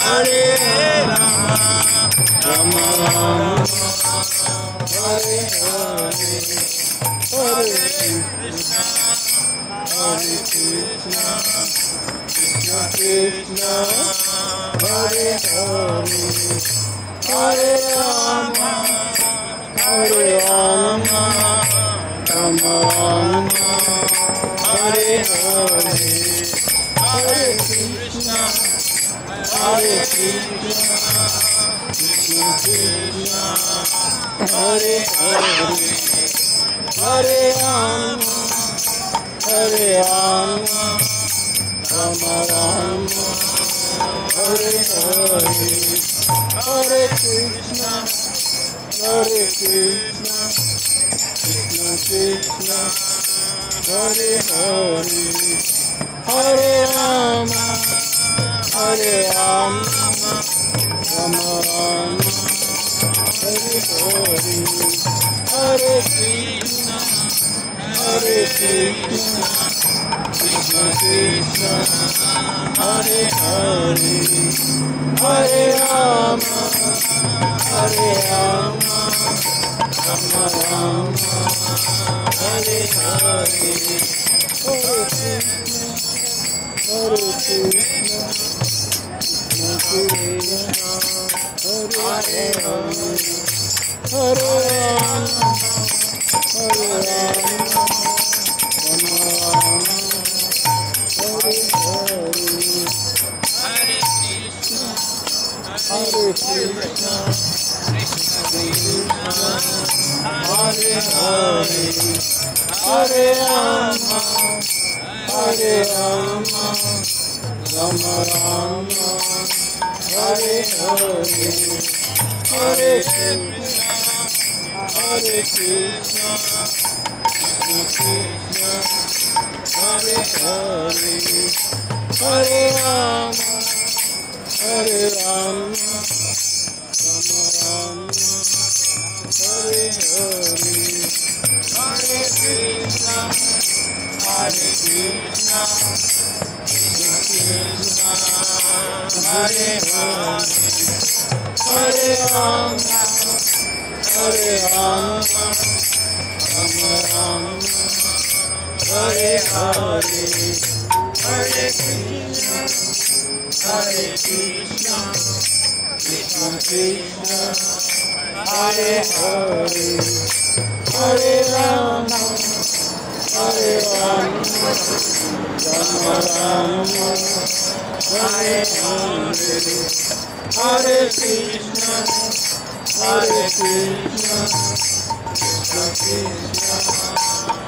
Hare Rama, Rama Rama, Hare Hare, Hare Krishna, Hare Krishna, Krishna Krishna, Hare Hare, Hare Rama, Hare Rama, Rama Rama, Hare Hare, Hare Krishna, Hare Krishna, Krishna Krishna, Hare Hare, Hare Rama, Hare Rama, Rama Rama, Hare Hare, Hare Krishna, Hare Krishna, Krishna Krishna, Hare Hare, Hare Rama, Hare Rama, Rama Rama, Hare Hare, Hare Krishna, Hare Krishna, Krishna Krishna, Hare Hare, Hare Rama, Hare Rama, Rama Rama, Hare Hare, Hare Krishna, Hare Krishna, Krishna Krishna, Hare Hare, Hare Rama, Hare Rama, Rama Rama, Hare Hare, Hare Krishna, Hare Krishna, Krishna Krishna, Hare Hare, Hare Rama, Hare Rama, Rama Rama, Hare Hare, Hare Krishna, Hare Krishna, Krishna Krishna, Hare Hare, Hare Rama, Hare Rama, Rama Rama, Hare Hare, Hare Krishna, Hare Krishna, Krishna Krishna, Hare Hare, Hare Rama, Hare Rama, Rama Rama, Hare Hare, Hare Krishna, Hare Krishna, Krishna Krishna, Hare Hare, Hare Rama, Hare Rama, Rama Rama, Hare Hare, Hare Krishna, Hare Krishna, Krishna Krishna,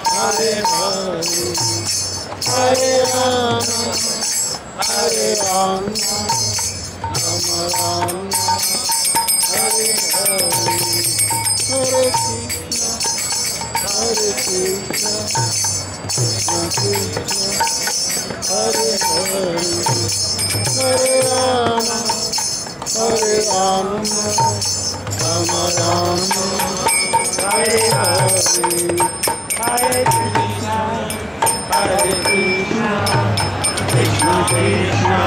Hare Hare, Hare Rama, Hare Rama, Rama Rama, Hare Hare, Hare Krishna, Hare Krishna, Krishna Krishna, Hare Hare, Hare Rama, Hare Rama, Rama Rama, Hare Hare, Hare Krishna, Hare Krishna, Krishna Krishna,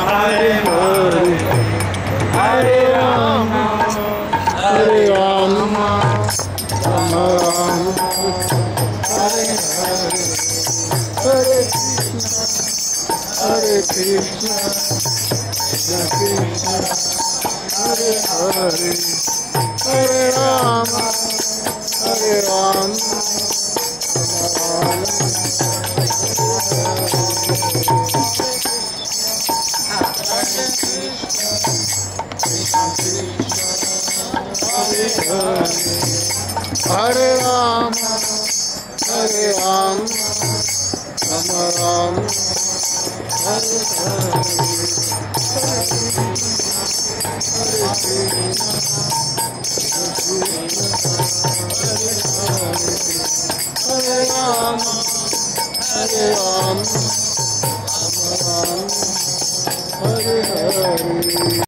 Hare Hare, Hare Rama, Hare Rama, Rama Rama, Hare Hare, Hare Krishna, Hare Krishna, Krishna Krishna, Hare Hare, Hare Rama, Hare Rama, Hare Rama, Hare Rama, Rama Rama, Hare Hare, Hare Krishna, Hare Rama, Hare Rama, Rama Rama, Hare Hare.